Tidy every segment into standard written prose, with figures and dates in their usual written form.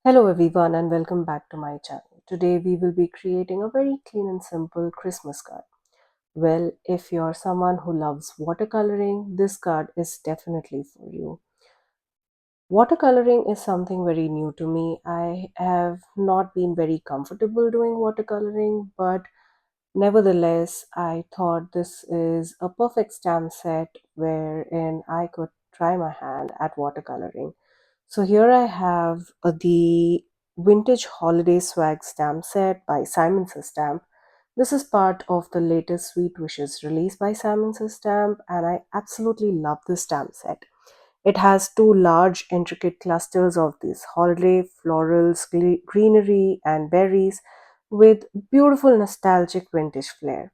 Hello everyone and welcome back to my channel. Today we will be creating a very clean and simple Christmas card. Well, if you're someone who loves watercoloring, this card is definitely for you. Watercoloring is something very new to me. I have not been very comfortable doing watercoloring, but nevertheless, I thought this is a perfect stamp set wherein I could try my hand at watercoloring. So here I have the Vintage Holiday Swag Stamp Set by Simon Says Stamp. This is part of the latest Sweet Wishes release by Simon Says Stamp, and I absolutely love this stamp set. It has two large, intricate clusters of these holiday florals, greenery, and berries with beautiful nostalgic vintage flair.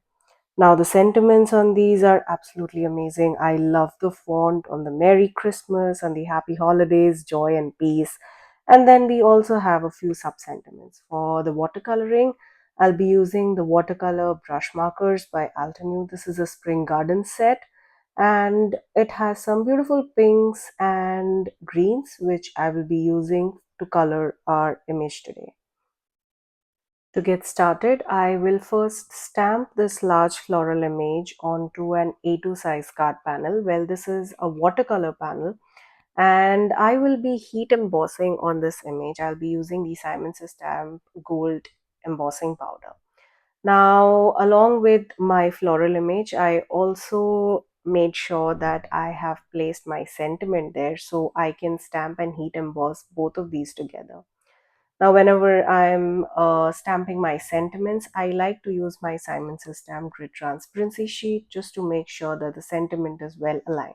Now, the sentiments on these are absolutely amazing. I love the font on the Merry Christmas and the Happy Holidays, joy and peace. And then we also have a few sub sentiments. For the watercoloring, I'll be using the watercolor brush markers by Altenew. This is a spring garden set and it has some beautiful pinks and greens, which I will be using to color our image today. To get started, I will first stamp this large floral image onto an A2 size card panel. Well, this is a watercolor panel and I will be heat embossing on this image. I'll be using the Simon Says Stamp Gold embossing powder. Now, along with my floral image, I also made sure that I have placed my sentiment there so I can stamp and heat emboss both of these together. Now, whenever I'm stamping my sentiments, I like to use my Simon Says Stamp Grid Transparency sheet just to make sure that the sentiment is well aligned.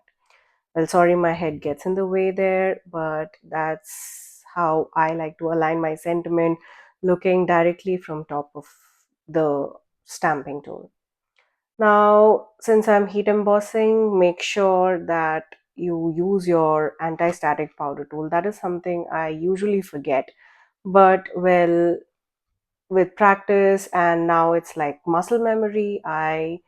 Well, sorry, my head gets in the way there, but that's how I like to align my sentiment, looking directly from top of the stamping tool. Now, since I'm heat embossing, make sure that you use your anti-static powder tool. That is something I usually forget, but well, with practice and now it's like muscle memory, I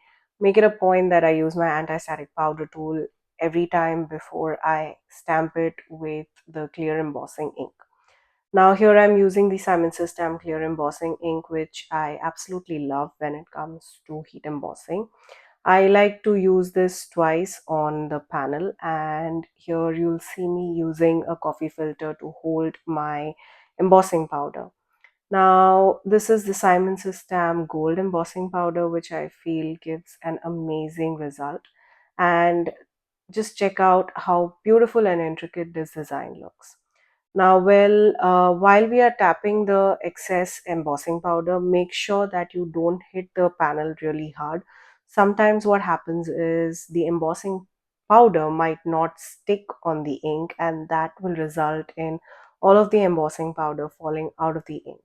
make it a point that I use my anti-static powder tool every time before I stamp it with the clear embossing ink. Now here I'm using the Simon Says Stamp clear embossing ink, which I absolutely love when it comes to heat embossing. I like to use this twice on the panel, and here you'll see me using a coffee filter to hold my embossing powder. Now, this is the Simon Says Stamp Gold Embossing Powder, which I feel gives an amazing result. And just check out how beautiful and intricate this design looks. Now, while we are tapping the excess embossing powder, make sure that you don't hit the panel really hard. Sometimes what happens is the embossing powder might not stick on the ink, and that will result in all of the embossing powder falling out of the ink.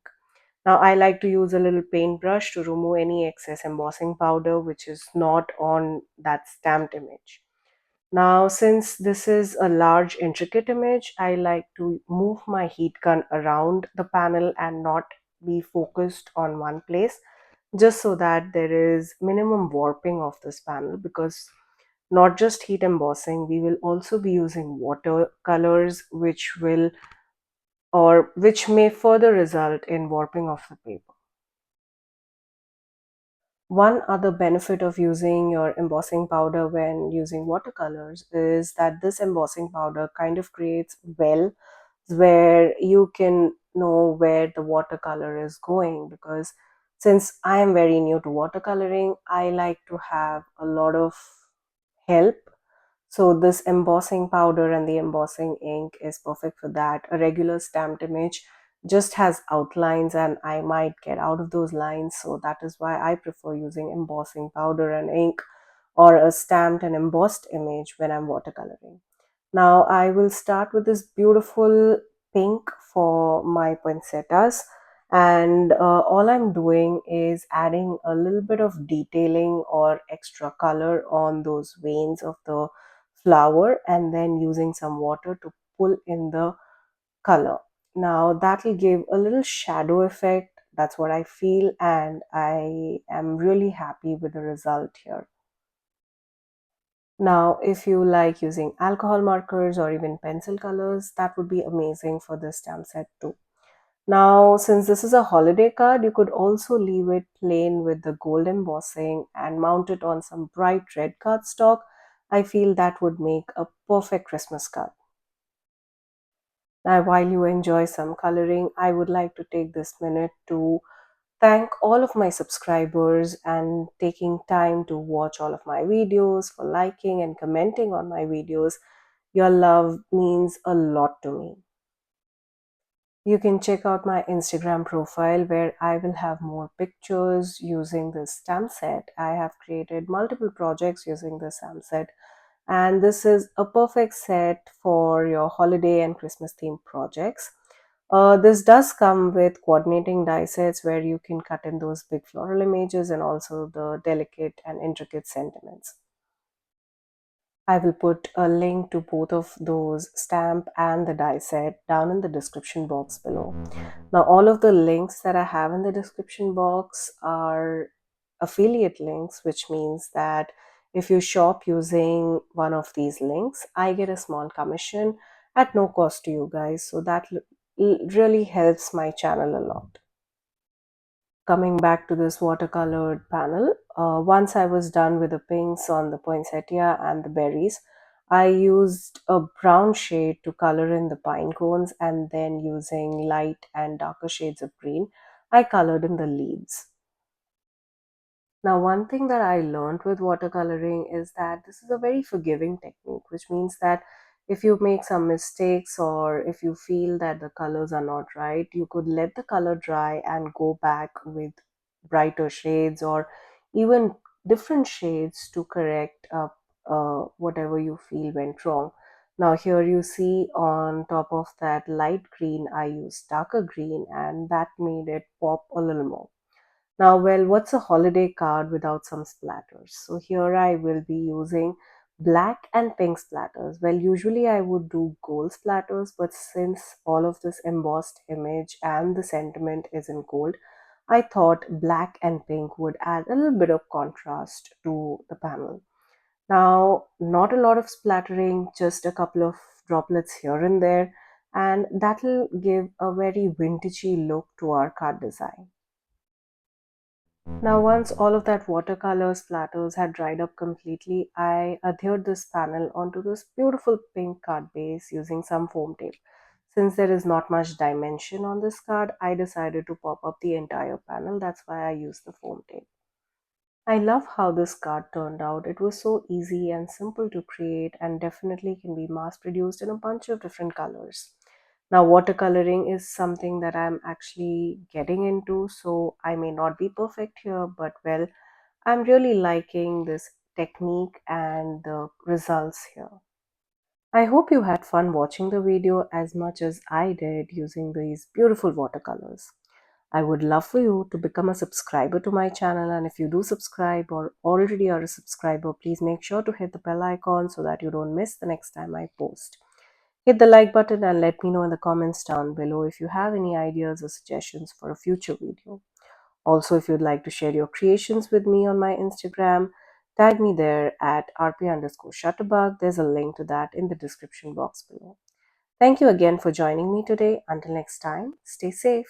Now, I like to use a little paintbrush to remove any excess embossing powder which is not on that stamped image. Now, since this is a large intricate image, I like to move my heat gun around the panel and not be focused on one place, just so that there is minimum warping of this panel, because not just heat embossing, we will also be using watercolors which may further result in warping of the paper. One other benefit of using your embossing powder when using watercolors is that this embossing powder kind of creates wells where you can know where the watercolor is going, because since I am very new to watercoloring, I like to have a lot of help. So this embossing powder and the embossing ink is perfect for that. A regular stamped image just has outlines and I might get out of those lines. So that is why I prefer using embossing powder and ink or a stamped and embossed image when I'm watercoloring. Now I will start with this beautiful pink for my poinsettias, and all I'm doing is adding a little bit of detailing or extra color on those veins of the flower and then using some water to pull in the color. Now that will give a little shadow effect. That's what I feel, and I am really happy with the result here. Now, if you like using alcohol markers or even pencil colors, that would be amazing for this stamp set too. Now, since this is a holiday card, you could also leave it plain with the gold embossing and mount it on some bright red cardstock. I feel that would make a perfect Christmas card. Now, while you enjoy some coloring, I would like to take this minute to thank all of my subscribers and taking time to watch all of my videos, for liking and commenting on my videos. Your love means a lot to me. You can check out my Instagram profile where I will have more pictures using this stamp set. I have created multiple projects using this stamp set, and this is a perfect set for your holiday and Christmas themed projects. This does come with coordinating die sets where you can cut in those big floral images and also the delicate and intricate sentiments. I will put a link to both of those stamp and the die set down in the description box below. Now, all of the links that I have in the description box are affiliate links, which means that if you shop using one of these links, I get a small commission at no cost to you guys. So that really helps my channel a lot. Coming back to this watercolored panel, once I was done with the pinks on the poinsettia and the berries, I used a brown shade to color in the pine cones, and then using light and darker shades of green, I colored in the leaves. Now, one thing that I learned with watercoloring is that this is a very forgiving technique, which means that if you make some mistakes or if you feel that the colors are not right, you could let the color dry and go back with brighter shades or even different shades to correct up whatever you feel went wrong. Now, here you see on top of that light green, I used darker green, and that made it pop a little more. Now, well, what's a holiday card without some splatters? So here I will be using black and pink splatters. Well, usually I would do gold splatters, but since all of this embossed image and the sentiment is in gold, I thought black and pink would add a little bit of contrast to the panel. Now, not a lot of splattering, just a couple of droplets here and there, and that'll give a very vintagey look to our card design. Now, once all of that watercolor splatters had dried up completely, I adhered this panel onto this beautiful pink card base using some foam tape. Since there is not much dimension on this card, I decided to pop up the entire panel. That's why I used the foam tape. I love how this card turned out. It was so easy and simple to create and definitely can be mass produced in a bunch of different colors. Now, watercoloring is something that I'm actually getting into, so I may not be perfect here, but well, I'm really liking this technique and the results here. I hope you had fun watching the video as much as I did using these beautiful watercolors. I would love for you to become a subscriber to my channel, and if you do subscribe or already are a subscriber, please make sure to hit the bell icon so that you don't miss the next time I post. Hit the like button and let me know in the comments down below if you have any ideas or suggestions for a future video. Also, if you'd like to share your creations with me on my Instagram, tag me there at rp_shutterbug. There's a link to that in the description box below. Thank you again for joining me today. Until next time, stay safe.